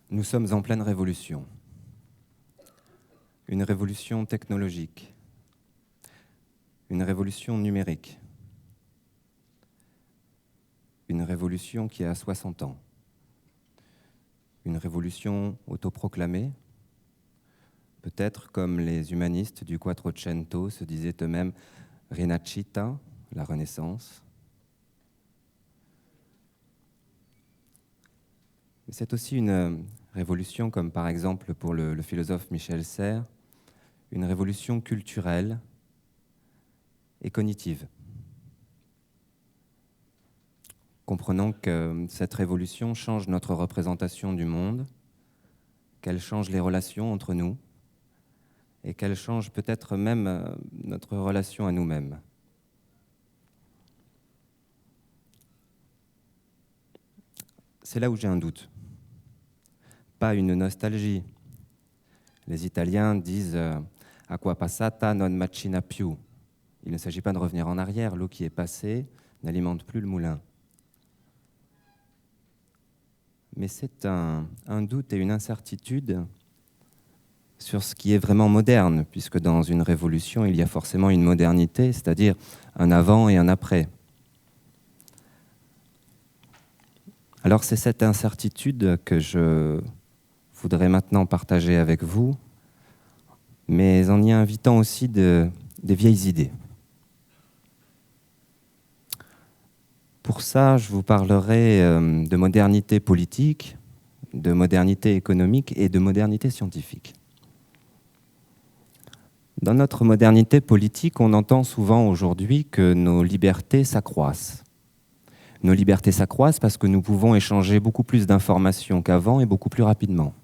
Nous sommes en pleine révolution. Une révolution technologique. Une révolution numérique. Une révolution qui a 60 ans. Une révolution autoproclamée. Peut-être comme les humanistes du Quattrocento se disaient eux-mêmes Rinascita, la Renaissance. Mais c'est aussi une révolution, comme par exemple pour le philosophe Michel Serres, une révolution culturelle et cognitive. Comprenons que cette révolution change notre représentation du monde, qu'elle change les relations entre nous, et qu'elle change peut-être même notre relation à nous-mêmes. C'est là où j'ai un doute. Pas une nostalgie. Les Italiens disent « acqua passata non macina più ». Il ne s'agit pas de revenir en arrière, l'eau qui est passée n'alimente plus le moulin. Mais c'est un doute et une incertitude sur ce qui est vraiment moderne, puisque dans une révolution, il y a forcément une modernité, c'est-à-dire un avant et un après. Alors c'est cette incertitude que je voudrais maintenant partager avec vous, mais en y invitant aussi des vieilles idées. Pour ça, je vous parlerai de modernité politique, de modernité économique et de modernité scientifique. Dans notre modernité politique, on entend souvent aujourd'hui que nos libertés s'accroissent. Nos libertés s'accroissent parce que nous pouvons échanger beaucoup plus d'informations qu'avant et beaucoup plus rapidement.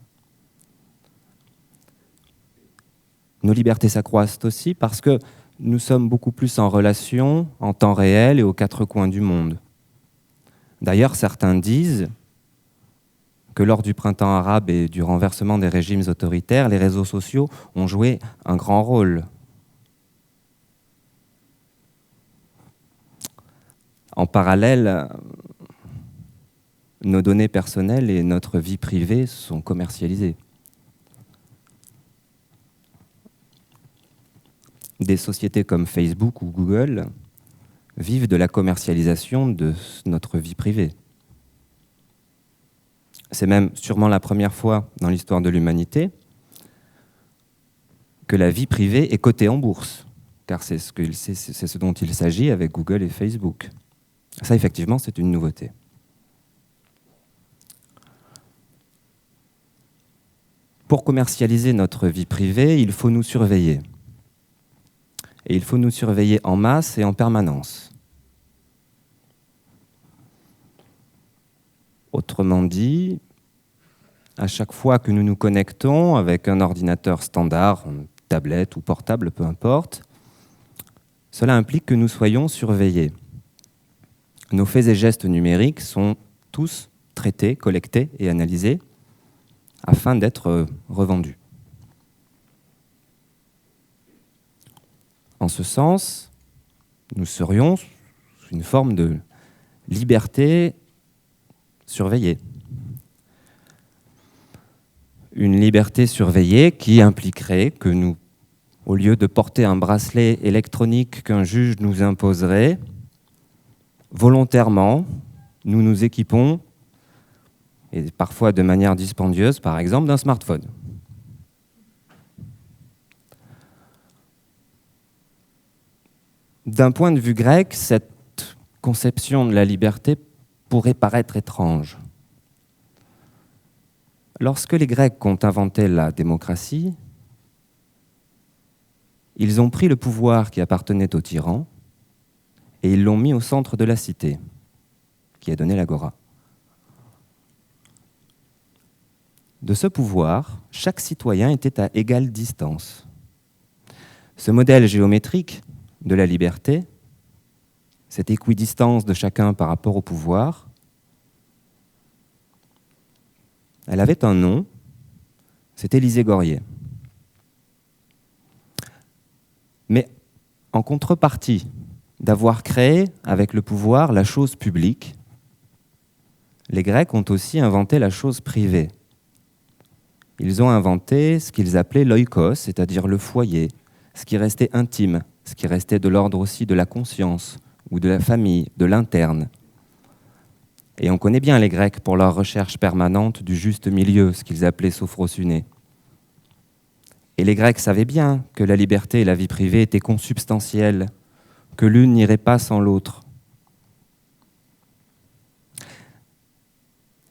Nos libertés s'accroissent aussi parce que nous sommes beaucoup plus en relation, en temps réel et aux quatre coins du monde. D'ailleurs, certains disent que lors du printemps arabe et du renversement des régimes autoritaires, les réseaux sociaux ont joué un grand rôle. En parallèle, nos données personnelles et notre vie privée sont commercialisées. Des sociétés comme Facebook ou Google vivent de la commercialisation de notre vie privée. C'est même sûrement la première fois dans l'histoire de l'humanité que la vie privée est cotée en bourse, car c'est ce dont il s'agit avec Google et Facebook. Ça, effectivement, c'est une nouveauté. Pour commercialiser notre vie privée, il faut nous surveiller. Et il faut nous surveiller en masse et en permanence. Autrement dit, à chaque fois que nous nous connectons avec un ordinateur standard, tablette ou portable, peu importe, cela implique que nous soyons surveillés. Nos faits et gestes numériques sont tous traités, collectés et analysés afin d'être revendus. En ce sens, nous serions sous une forme de liberté surveillée. Une liberté surveillée qui impliquerait que nous, au lieu de porter un bracelet électronique qu'un juge nous imposerait, volontairement, nous nous équipons, et parfois de manière dispendieuse, par exemple, d'un smartphone. D'un point de vue grec, cette conception de la liberté pourrait paraître étrange. Lorsque les Grecs ont inventé la démocratie, ils ont pris le pouvoir qui appartenait aux tyrans et ils l'ont mis au centre de la cité, qui a donné l'agora. De ce pouvoir, chaque citoyen était à égale distance. Ce modèle géométrique de la liberté, cette équidistance de chacun par rapport au pouvoir, elle avait un nom, c'était l'Iségorien. Mais en contrepartie d'avoir créé avec le pouvoir la chose publique, les Grecs ont aussi inventé la chose privée. Ils ont inventé ce qu'ils appelaient l'oikos, c'est-à-dire le foyer, ce qui restait intime, ce qui restait de l'ordre aussi de la conscience, ou de la famille, de l'interne. Et on connaît bien les Grecs pour leur recherche permanente du juste milieu, ce qu'ils appelaient sophrosuné. Et les Grecs savaient bien que la liberté et la vie privée étaient consubstantielles, que l'une n'irait pas sans l'autre.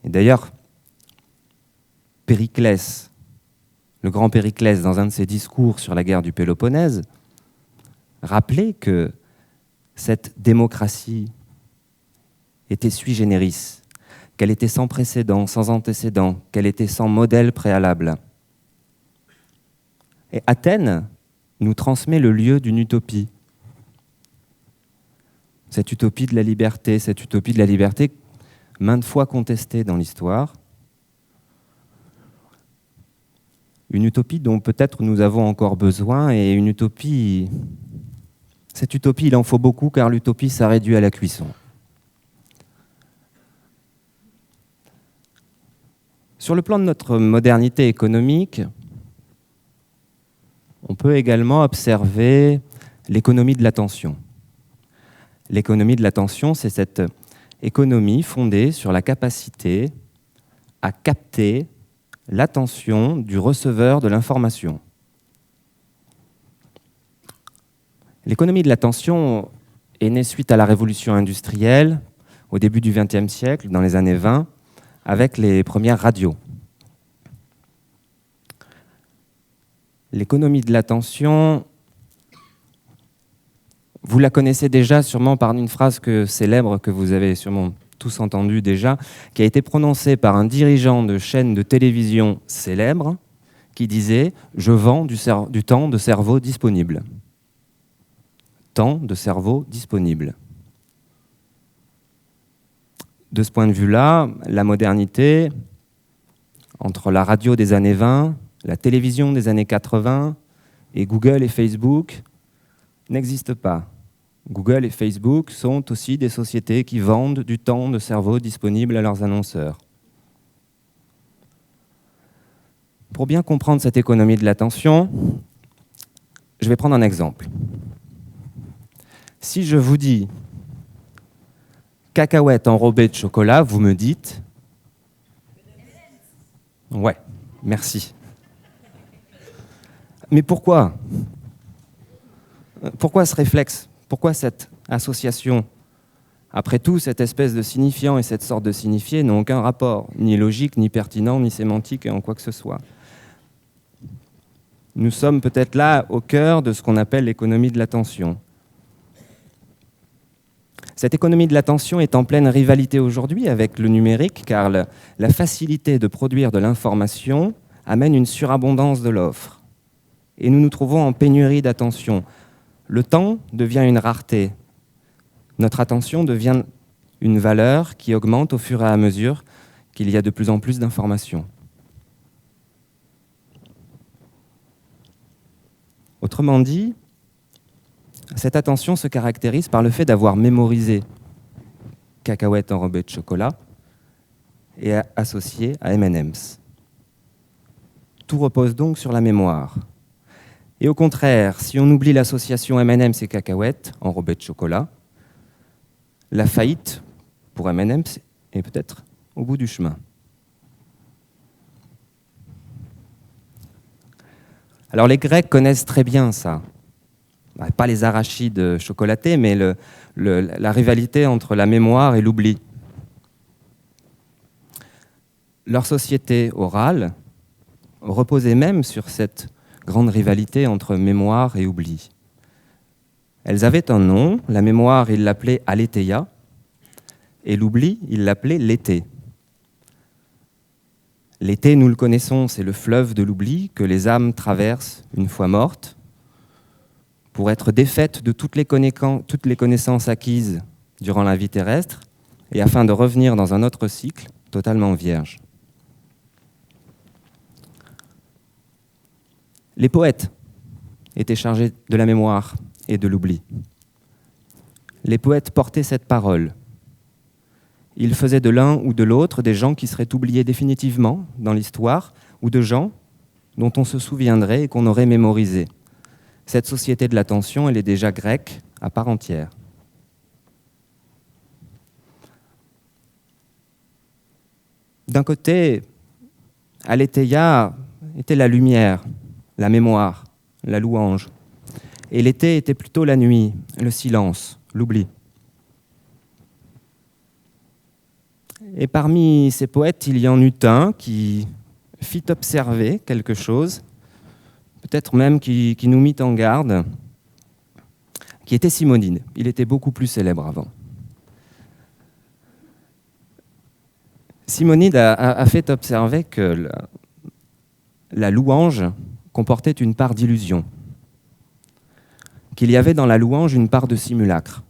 Et d'ailleurs, Périclès, le grand Périclès, dans un de ses discours sur la guerre du Péloponnèse, rappelait que cette démocratie était sui generis, qu'elle était sans précédent, sans antécédent, qu'elle était sans modèle préalable. Et Athènes nous transmet le lieu d'une utopie. Cette utopie de la liberté maintes fois contestée dans l'histoire. Une utopie dont peut-être nous avons encore besoin, et une utopie... Cette utopie, il en faut beaucoup, car l'utopie, ça réduit à la cuisson. Sur le plan de notre modernité économique, on peut également observer l'économie de l'attention. L'économie de l'attention, c'est cette économie fondée sur la capacité à capter l'attention du receveur de l'information. L'économie de l'attention est née suite à la révolution industrielle, au début du XXe siècle, dans les années 20, avec les premières radios. L'économie de l'attention, vous la connaissez déjà sûrement par une phrase célèbre que vous avez sûrement tous entendue déjà, qui a été prononcée par un dirigeant de chaîne de télévision célèbre, qui disait « Je vends du temps de cerveau disponible ». Temps de cerveau disponible. De ce point de vue-là, la modernité, entre la radio des années 20, la télévision des années 80 et Google et Facebook, n'existe pas. Google et Facebook sont aussi des sociétés qui vendent du temps de cerveau disponible à leurs annonceurs. Pour bien comprendre cette économie de l'attention, je vais prendre un exemple. Si je vous dis cacahuètes enrobées de chocolat, vous me dites ouais, merci. Mais pourquoi ? Pourquoi ce réflexe ? Pourquoi cette association ? Après tout, cette espèce de signifiant et cette sorte de signifié n'ont aucun rapport, ni logique, ni pertinent, ni sémantique en quoi que ce soit. Nous sommes peut-être là au cœur de ce qu'on appelle l'économie de l'attention. Cette économie de l'attention est en pleine rivalité aujourd'hui avec le numérique, car la facilité de produire de l'information amène une surabondance de l'offre. Et nous nous trouvons en pénurie d'attention. Le temps devient une rareté. Notre attention devient une valeur qui augmente au fur et à mesure qu'il y a de plus en plus d'informations. Autrement dit, cette attention se caractérise par le fait d'avoir mémorisé cacahuètes enrobées de chocolat et associé à M&M's. Tout repose donc sur la mémoire. Et au contraire, si on oublie l'association M&M's et cacahuètes enrobées de chocolat, la faillite pour M&M's est peut-être au bout du chemin. Alors les Grecs connaissent très bien ça. Pas les arachides chocolatés, mais la rivalité entre la mémoire et l'oubli. Leur société orale reposait même sur cette grande rivalité entre mémoire et oubli. Elles avaient un nom, la mémoire, ils l'appelaient aletheia, et l'oubli, ils l'appelaient l'été. L'été, nous le connaissons, c'est le fleuve de l'oubli que les âmes traversent une fois mortes, pour être défaites de toutes les connaissances acquises durant la vie terrestre et afin de revenir dans un autre cycle totalement vierge. Les poètes étaient chargés de la mémoire et de l'oubli. Les poètes portaient cette parole. Ils faisaient de l'un ou de l'autre des gens qui seraient oubliés définitivement dans l'histoire ou de gens dont on se souviendrait et qu'on aurait mémorisé. Cette société de l'attention, elle est déjà grecque à part entière. D'un côté, Aletheia était la lumière, la mémoire, la louange. Et l'été était plutôt la nuit, le silence, l'oubli. Et parmi ces poètes, il y en eut un qui fit observer quelque chose, peut-être même qui nous mit en garde, qui était Simonide. Il était beaucoup plus célèbre avant. Simonide a fait observer que la louange comportait une part d'illusion, qu'il y avait dans la louange une part de simulacre,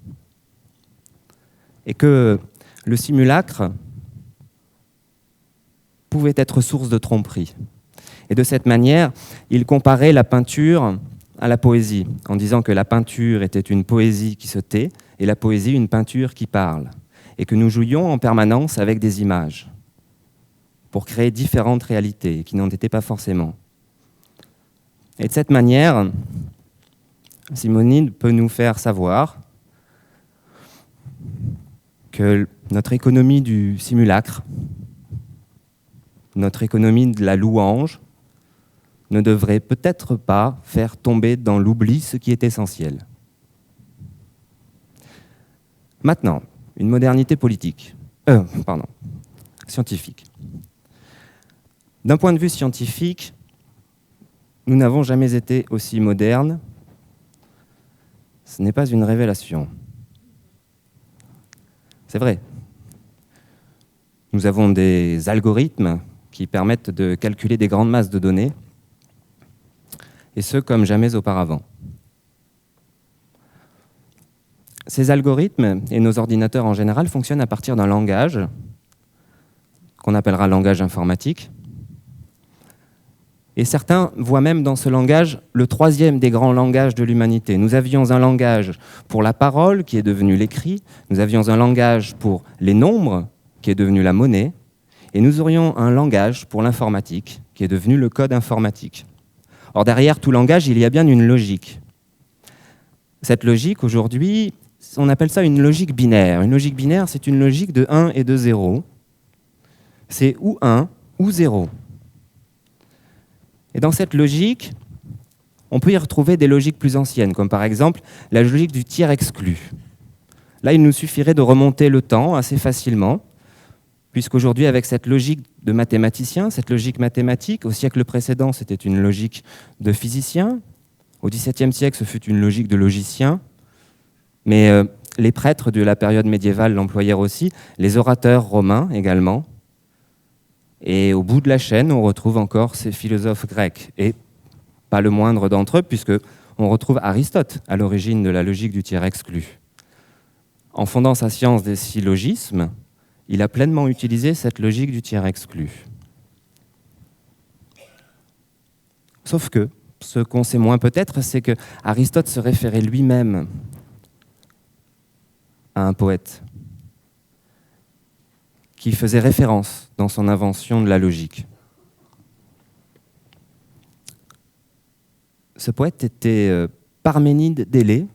et que le simulacre pouvait être source de tromperie. Et de cette manière, il comparait la peinture à la poésie, en disant que la peinture était une poésie qui se tait, et la poésie une peinture qui parle, et que nous jouions en permanence avec des images, pour créer différentes réalités, qui n'en étaient pas forcément. Et de cette manière, Simonide peut nous faire savoir que notre économie du simulacre, notre économie de la louange, ne devrait peut-être pas faire tomber dans l'oubli ce qui est essentiel. Maintenant, une modernité scientifique. D'un point de vue scientifique, nous n'avons jamais été aussi modernes. Ce n'est pas une révélation. C'est vrai. Nous avons des algorithmes qui permettent de calculer des grandes masses de données, et ce, comme jamais auparavant. Ces algorithmes, et nos ordinateurs en général, fonctionnent à partir d'un langage qu'on appellera langage informatique. Et certains voient même dans ce langage le troisième des grands langages de l'humanité. Nous avions un langage pour la parole, qui est devenu l'écrit. Nous avions un langage pour les nombres, qui est devenu la monnaie. Et nous aurions un langage pour l'informatique, qui est devenu le code informatique. Or, derrière tout langage, il y a bien une logique. Cette logique, aujourd'hui, on appelle ça une logique binaire. Une logique binaire, c'est une logique de 1 et de 0. C'est ou 1 ou 0. Et dans cette logique, on peut y retrouver des logiques plus anciennes, comme par exemple la logique du tiers exclu. Là, il nous suffirait de remonter le temps assez facilement, puisqu'aujourd'hui, avec cette logique de mathématicien, cette logique mathématique, au siècle précédent, c'était une logique de physicien. Au XVIIe siècle, ce fut une logique de logicien. Mais les prêtres de la période médiévale l'employèrent aussi, les orateurs romains également. Et au bout de la chaîne, on retrouve encore ces philosophes grecs. Et pas le moindre d'entre eux, puisqu'on retrouve Aristote à l'origine de la logique du tiers exclu. En fondant sa science des syllogismes, il a pleinement utilisé cette logique du tiers exclu. Sauf que, ce qu'on sait moins peut-être, c'est que Aristote se référait lui-même à un poète qui faisait référence dans son invention de la logique. Ce poète était Parménide d'Élée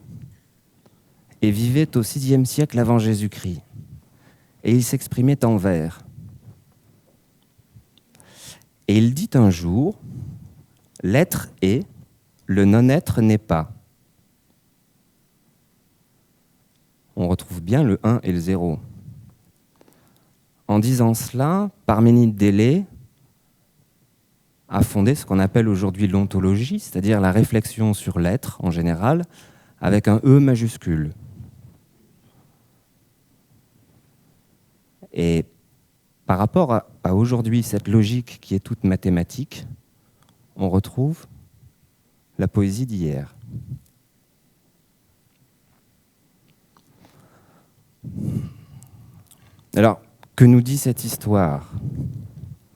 et vivait au VIe siècle avant Jésus-Christ. Et il s'exprimait en vers. Et il dit un jour, « L'être est, le non-être n'est pas ». On retrouve bien le 1 et le 0. En disant cela, Parménide d'Élée a fondé ce qu'on appelle aujourd'hui l'ontologie, c'est-à-dire la réflexion sur l'être en général, avec un E majuscule. Et par rapport à aujourd'hui, cette logique qui est toute mathématique, on retrouve la poésie d'hier. Alors, que nous dit cette histoire?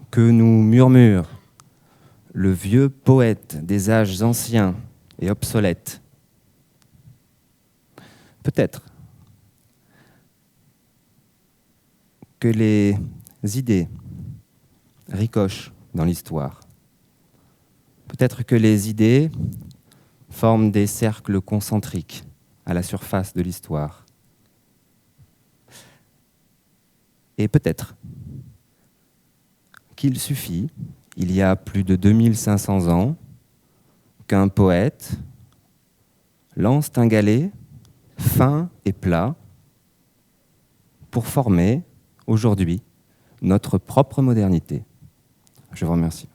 Que nous murmure le vieux poète des âges anciens et obsolètes? Peut-être que les idées ricochent dans l'histoire, Peut-être que les idées forment des cercles concentriques à la surface de l'histoire. Et peut-être qu'il suffit, il y a plus de 2500 ans, qu'un poète lance un galet fin et plat pour former, aujourd'hui, notre propre modernité. Je vous remercie.